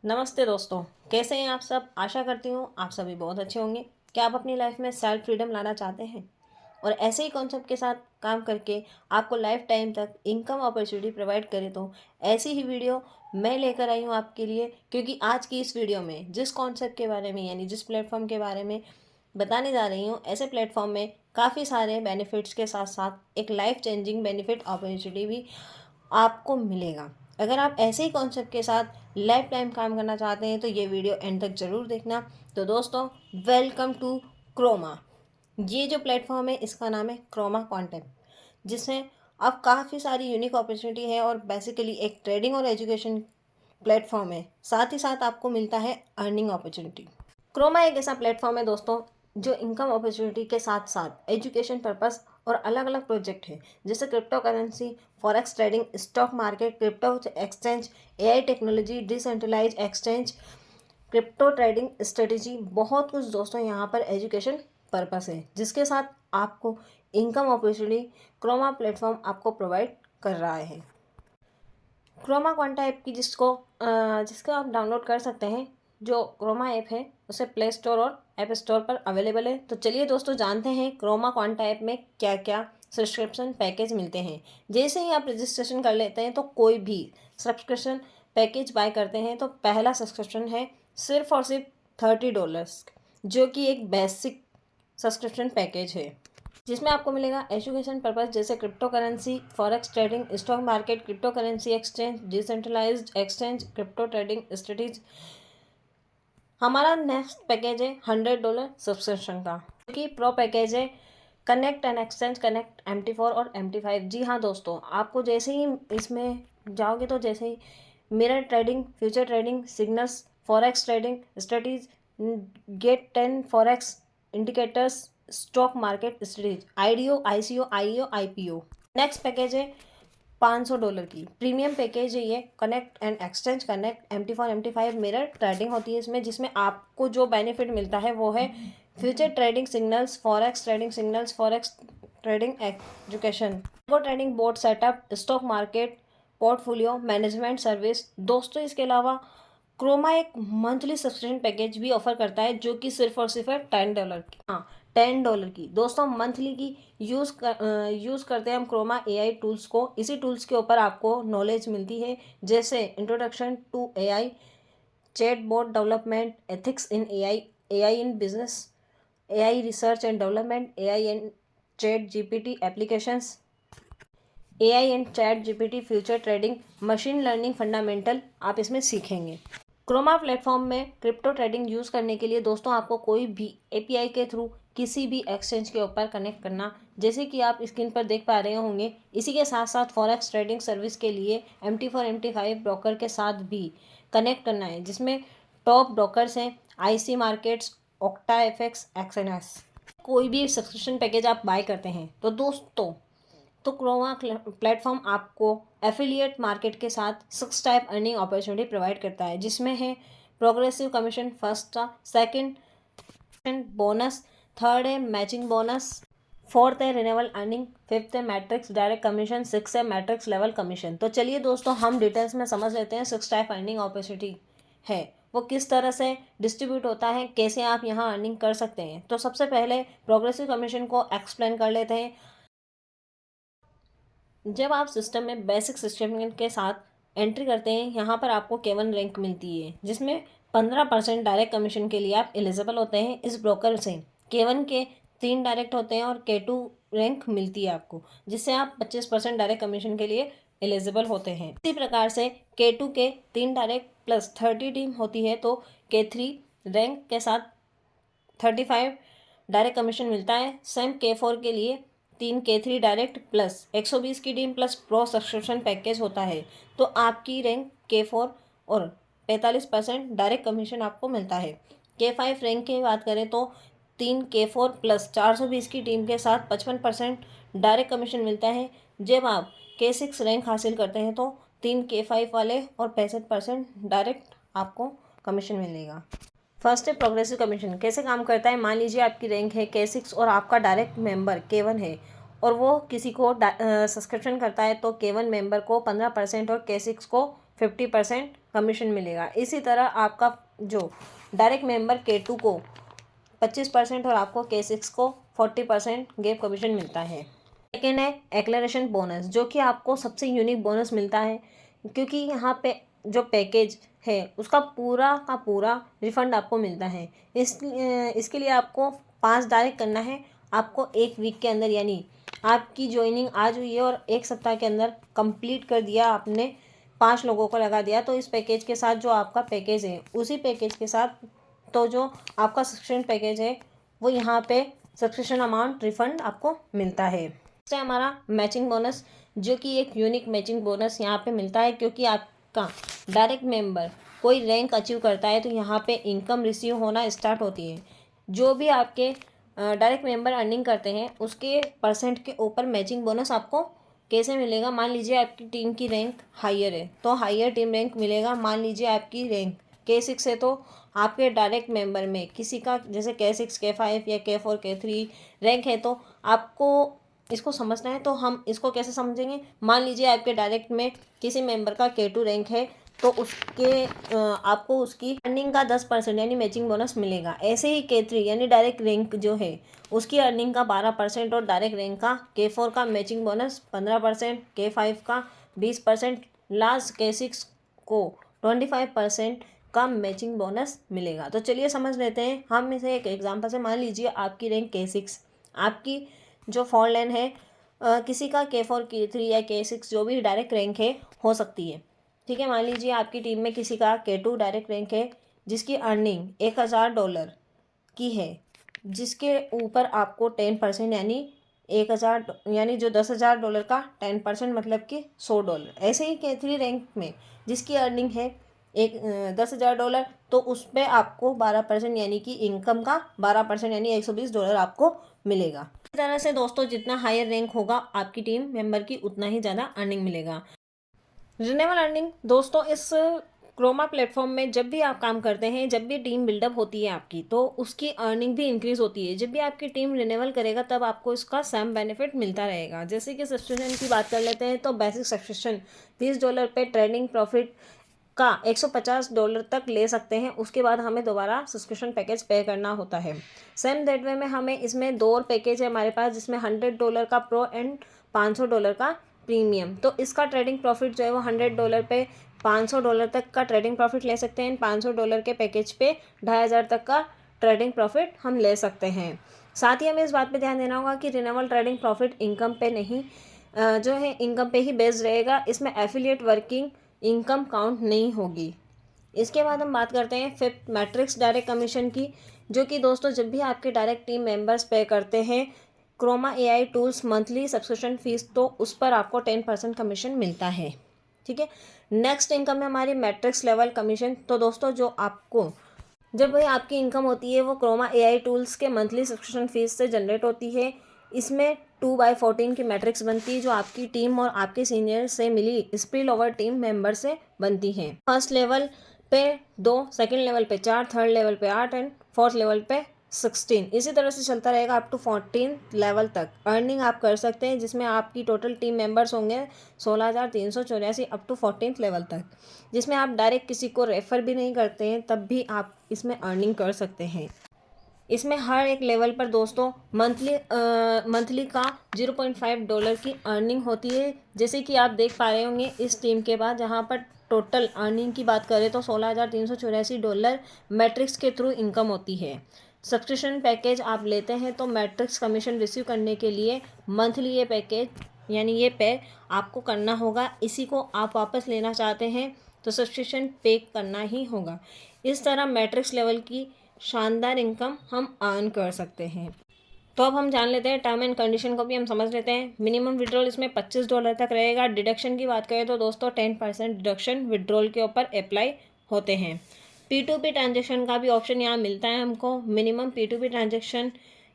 नमस्ते दोस्तों, कैसे हैं आप सब। आशा करती हूँ आप सभी बहुत अच्छे होंगे। क्या आप अपनी लाइफ में सेल्फ फ्रीडम लाना चाहते हैं और ऐसे ही कॉन्सेप्ट के साथ काम करके आपको लाइफ टाइम तक इनकम अपॉर्चुनिटी प्रोवाइड करे, तो ऐसी ही वीडियो मैं लेकर आई हूँ आपके लिए। क्योंकि आज की इस वीडियो में जिस कॉन्सेप्ट के बारे में यानी जिस प्लेटफॉर्म के बारे में बताने जा रही हूँ, ऐसे प्लेटफॉर्म में काफ़ी सारे बेनिफिट्स के साथ साथ एक लाइफ चेंजिंग बेनिफिट अपॉर्चुनिटी भी आपको मिलेगा। अगर आप ऐसे ही कॉन्सेप्ट के साथ लाइफ टाइम काम करना चाहते हैं तो ये वीडियो एंड तक ज़रूर देखना। तो दोस्तों, वेलकम टू क्रोमा। ये जो प्लेटफॉर्म है इसका नाम है क्रोमा क्वांटम, जिसमें अब काफ़ी सारी यूनिक अपॉर्चुनिटी है और बेसिकली एक ट्रेडिंग और एजुकेशन प्लेटफॉर्म है। साथ ही साथ आपको मिलता है अर्निंग अपॉर्चुनिटी। क्रोमा एक ऐसा प्लेटफॉर्म है दोस्तों जो इनकम अपॉर्चुनिटी के साथ साथ एजुकेशन पर्पस और अलग अलग प्रोजेक्ट है, जैसे crypto currency, forex trading, stock market, crypto exchange, AI technology, decentralise exchange, crypto trading strategy, बहुत कुछ दोस्तों यहाँ पर एजुकेशन पर्पस है, जिसके साथ आपको इनकम अपॉर्चुनिटी क्रोमा प्लेटफॉर्म आपको प्रोवाइड कर रहा है। क्रोमा क्वांटा ऐप की जिसको आप डाउनलोड कर सकते हैं। जो क्रोमा ऐप है उसे प्ले स्टोर और ऐप स्टोर पर अवेलेबल है। तो चलिए दोस्तों, जानते हैं क्रोमा क्वांटा ऐप में क्या क्या सब्सक्रिप्शन पैकेज मिलते हैं। जैसे ही आप रजिस्ट्रेशन कर लेते हैं तो कोई भी सब्सक्रिप्शन पैकेज बाय करते हैं तो पहला सब्सक्रिप्शन है सिर्फ और सिर्फ $30, जो कि एक बेसिक सब्सक्रिप्शन पैकेज है, जिसमें आपको मिलेगा एजुकेशन पर्पस जैसे crypto currency, forex trading, stock market, crypto currency exchange, decentralised exchange, crypto trading strategies. हमारा नेक्स्ट पैकेज है $100 सब्सक्रिप्शन का, जो कि प्रो पैकेज है connect and exchange, connect MT4 और MT5। जी हाँ दोस्तों, आपको जैसे ही इसमें जाओगे तो जैसे ही mirror trading, future trading, signals, forex trading strategies, get 10 forex indicators, stock market strategies, IDO, ICO, IEO, IPO। Next package है $500 की प्रीमियम पैकेज है ये connect and exchange, connect MT4 MT5 mirror trading होती है इसमें, जिसमें आपको जो बेनिफिट मिलता है वो है future trading signals, forex trading signals, forex trading education, trading board setup, stock market portfolio management service. दोस्तों, इसके अलावा क्रोमा एक मंथली सब्सक्रिप्शन पैकेज भी ऑफर करता है, जो कि सिर्फ और सिर्फ है $10 की। हाँ, $10 की दोस्तों मंथली की यूज़ करते हैं हम क्रोमा AI टूल्स को। इसी टूल्स के ऊपर आपको नॉलेज मिलती है, जैसे introduction to AI, chatbot development, ethics in AI in business, AI research and development, AI and chat GPT applications, AI and chat GPT future trading, machine learning fundamental आप इसमें सीखेंगे। Chroma platform में crypto trading use करने के लिए दोस्तों आपको कोई भी API के थ्रू किसी भी एक्सचेंज के ऊपर कनेक्ट करना, जैसे कि आप स्क्रीन पर देख पा रहे होंगे। इसी के साथ साथ फॉरेक्स ट्रेडिंग सर्विस के लिए MT4 MT5 ब्रोकर के साथ भी कनेक्ट करना है, जिसमें टॉप ब्रोकर्स हैं IC markets, octa FX, XNS। कोई भी सब्सक्रिप्शन पैकेज आप बाय करते हैं तो दोस्तों, तो क्रोमा प्लेटफॉर्म आपको एफिलिएट मार्केट के साथ 6 टाइप अर्निंग अपॉर्चुनिटी प्रोवाइड करता है, जिसमें है progressive commission, first second bonus, third है मैचिंग बोनस, फोर्थ है रिन्यूअल अर्निंग, फिफ्थ है मैट्रिक्स डायरेक्ट कमीशन, सिक्स है मैट्रिक्स लेवल कमीशन। तो चलिए दोस्तों, हम डिटेल्स में समझ लेते हैं 6 टाइप अर्निंग अपॉर्चुनिटी है वो किस तरह से डिस्ट्रीब्यूट होता है, कैसे आप यहाँ अर्निंग कर सकते हैं। तो सबसे पहले प्रोग्रेसिव कमीशन को एक्सप्लेन कर लेते हैं। जब आप सिस्टम में बेसिक सिस्टम के साथ एंट्री करते हैं, यहाँ पर आपको केवन रैंक मिलती है, जिसमें 15% डायरेक्ट कमीशन के लिए आप एलिजिबल होते हैं इस ब्रोकर से। केवन के 3 डायरेक्ट होते हैं और K2 रैंक मिलती है आपको, जिससे आप 25% डायरेक्ट कमीशन के लिए एलिजिबल होते हैं। इसी प्रकार से K2 के 3 डायरेक्ट प्लस 30 टीम होती है, तो K3 रैंक के साथ 35 डायरेक्ट कमीशन मिलता है। सेम K4 के लिए 3 K3 डायरेक्ट प्लस 120 की team plus pro subscription package होता है, तो आपकी रैंक K4 और 45% डायरेक्ट कमीशन आपको मिलता है। K5 रैंक की बात करें तो 3 K4 प्लस 420 की टीम के साथ 55% डायरेक्ट कमीशन मिलता है। जब आप K6 रैंक हासिल करते हैं तो 3 K5 वाले और 65% डायरेक्ट आपको कमीशन मिलेगा। फर्स्ट है प्रोग्रेसिव कमीशन। कैसे काम करता है, मान लीजिए आपकी रैंक है K6 और आपका डायरेक्ट मेंबर K1 है और वो किसी को सब्सक्रिप्शन करता है, तो K1 मेंबर को 15% और K6 को 50% कमीशन मिलेगा। इसी तरह आपका जो डायरेक्ट मेंबर K2 को 25% और आपको K6 को 40% गैप कमीशन मिलता है। सेकेंड है एक्लेरेशन बोनस, जो कि आपको सबसे यूनिक बोनस मिलता है, क्योंकि यहाँ पे जो पैकेज है उसका पूरा का पूरा रिफंड आपको मिलता है। इसके लिए आपको 5 डायरेक्ट करना है। आपको 1 वीक के अंदर, यानी आपकी ज्वाइनिंग आज हुई है और 1 सप्ताह के अंदर कंप्लीट कर दिया आपने, 5 लोगों को लगा दिया, तो इस पैकेज के साथ जो आपका पैकेज है उसी पैकेज के साथ तो जो आपका सब्सक्रिप्शन पैकेज है वो यहाँ पे सब्सक्रिप्शन अमाउंट रिफंड आपको मिलता है। इससे हमारा मैचिंग बोनस, जो कि एक यूनिक मैचिंग बोनस यहाँ पे मिलता है, क्योंकि आपका डायरेक्ट मेंबर कोई रैंक अचीव करता है तो यहाँ पे इनकम रिसीव होना स्टार्ट होती है। जो भी आपके डायरेक्ट मेंबर अर्निंग करते हैं उसके परसेंट के ऊपर मैचिंग बोनस आपको कैसे मिलेगा। मान लीजिए आपकी टीम की रैंक हायर है तो हायर टीम रैंक मिलेगा। मान लीजिए आपकी रैंक K6 है तो आपके डायरेक्ट मेंबर में किसी का जैसे K6 K5 या K4 K3 रैंक है तो आपको इसको समझना है। तो हम इसको कैसे समझेंगे। मान लीजिए आपके डायरेक्ट में किसी मेंबर का K2 रैंक है तो आपको उसकी अर्निंग का 10% यानी मैचिंग बोनस मिलेगा। ऐसे ही K3 यानी डायरेक्ट रैंक जो है उसकी अर्निंग का 12% और डायरेक्ट रैंक का K4 का मैचिंग बोनस 15%, K5 का 20%, लास्ट K6 को 25% का मैचिंग बोनस मिलेगा। तो चलिए समझ लेते हैं हम इसे एक एग्जांपल से। मान लीजिए आपकी रैंक K6, आपकी जो फॉर लाइन है किसी का K4 K3 या K6 जो भी डायरेक्ट रैंक है हो सकती है। ठीक है, मान लीजिए आपकी टीम में किसी का K2 डायरेक्ट रैंक है जिसकी अर्निंग $1000 की है, जिसके ऊपर आपको 10% यानी 1000 यानी जो $10,000 का 10% मतलब कि $100। ऐसे ही K3 रैंक में जिसकी अर्निंग है $10,000 तो उस पर आपको 12% यानी कि इनकम का 12% यानी $120 आपको मिलेगा। इस तरह से दोस्तों जितना हायर रैंक होगा आपकी टीम मेंबर की उतना ही ज़्यादा अर्निंग मिलेगा। रिन्यूएबल अर्निंग दोस्तों, इस क्रोमा प्लेटफॉर्म में जब भी आप काम करते हैं, जब भी टीम बिल्डअप होती है आपकी, तो उसकी अर्निंग भी इंक्रीज होती है। जब भी आपकी टीम रिन्यूएबल करेगा तब आपको इसका सेम बेनिफिट मिलता रहेगा। जैसे कि सब्सक्रिप्शन की बात कर लेते हैं तो बेसिक सब्सक्रिप्शन $30 पे ट्रेडिंग प्रॉफिट का $150 तक ले सकते हैं। उसके बाद हमें दोबारा सब्सक्रिप्शन पैकेज पे करना होता है। सेम दैट वे में हमें इसमें 2 और पैकेज है हमारे पास, जिसमें $100 का प्रो एंड $500 का प्रीमियम। तो इसका ट्रेडिंग प्रॉफिट जो है वो $100 पे $500 तक का ट्रेडिंग प्रॉफिट ले सकते हैं। $500 के पैकेज पे 2500 तक का ट्रेडिंग प्रॉफिट हम ले सकते हैं। साथ ही हमें इस बात पे ध्यान देना होगा कि रिन्यूएबल ट्रेडिंग प्रॉफिट इनकम पे नहीं जो है इनकम पे ही बेस्ड रहेगा। इसमें एफिलिएट वर्किंग इनकम काउंट नहीं होगी। इसके बाद हम बात करते हैं फिफ्थ मैट्रिक्स डायरेक्ट कमीशन की, जो कि दोस्तों जब भी आपके डायरेक्ट टीम मेंबर्स पे करते हैं Chroma AI tools monthly subscription fees, तो उस पर आपको 10% कमीशन मिलता है। ठीक है, नेक्स्ट इनकम है हमारी मैट्रिक्स लेवल कमीशन। तो दोस्तों जो आपको जब भाई आपकी इनकम होती है वो क्रोमा AI टूल्स के मंथली सब्सक्रिप्शन फीस से जनरेट होती है। इसमें 2/14 की मैट्रिक्स बनती है जो आपकी टीम और आपके सीनियर से मिली स्पिल ओवर टीम मेंबर से बनती है। फर्स्ट लेवल पे 2, सेकंड लेवल पे 4, थर्ड लेवल पे 8 एंड फोर्थ लेवल पे 16। इसी तरह से चलता रहेगा अप टू 14 लेवल तक अर्निंग आप कर सकते हैं, जिसमें आपकी टोटल टीम मेंबर्स होंगे 16,384 अप टू 14 लेवल तक, जिसमें आप डायरेक्ट किसी को रेफ़र भी नहीं करते हैं तब भी आप इसमें अर्निंग कर सकते हैं। इसमें हर एक लेवल पर दोस्तों मंथली का $0.5 की अर्निंग होती है। जैसे कि आप देख पा रहे होंगे इस टीम के बाद, जहाँ पर टोटल अर्निंग की बात करें तो $16,384 मैट्रिक्स के थ्रू इनकम होती है। सब्सक्रिप्शन पैकेज आप लेते हैं तो मैट्रिक्स कमीशन रिसीव करने के लिए मंथली ये पैकेज यानी ये पे आपको करना होगा। इसी को आप वापस लेना चाहते हैं तो सब्सक्रिप्शन पे करना ही होगा। इस तरह मैट्रिक्स लेवल की शानदार इनकम हम अर्न कर सकते हैं। तो अब हम जान लेते हैं टर्म एंड कंडीशन को भी हम समझ लेते हैं। मिनिमम विड्रॉल इसमें $25 तक रहेगा। डिडक्शन की बात करें तो दोस्तों 10% डिडक्शन विड्रॉल के ऊपर अप्लाई होते हैं। P2P ट्रांजेक्शन का भी ऑप्शन यहाँ मिलता है हमको। मिनिमम P2P ट्रांजेक्शन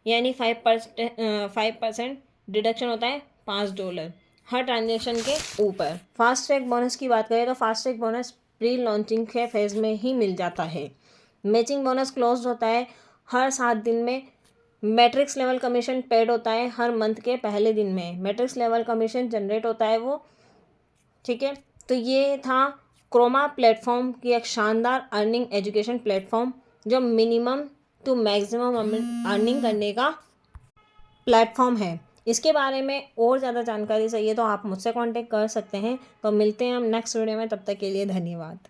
यानी 5% डिडक्शन होता है $5 हर ट्रांजेक्शन के ऊपर। फास्ट ट्रैक बोनस की बात करें तो fast track bonus pre launching के फेज़ में ही मिल जाता है। मैचिंग बोनस क्लोज होता है हर 7 दिन में। मैट्रिक्स लेवल कमीशन पेड होता है हर मंथ के पहले दिन में। मैट्रिक्स लेवल कमीशन जनरेट होता है वो। ठीक है, तो ये था क्रोमा प्लेटफॉर्म की एक शानदार अर्निंग एजुकेशन प्लेटफॉर्म जो मिनिमम टू मैक्सिमम अर्निंग करने का प्लेटफॉर्म है। इसके बारे में और ज़्यादा जानकारी चाहिए तो आप मुझसे कांटेक्ट कर सकते हैं। तो मिलते हैं हम नेक्स्ट वीडियो में, तब तक के लिए धन्यवाद।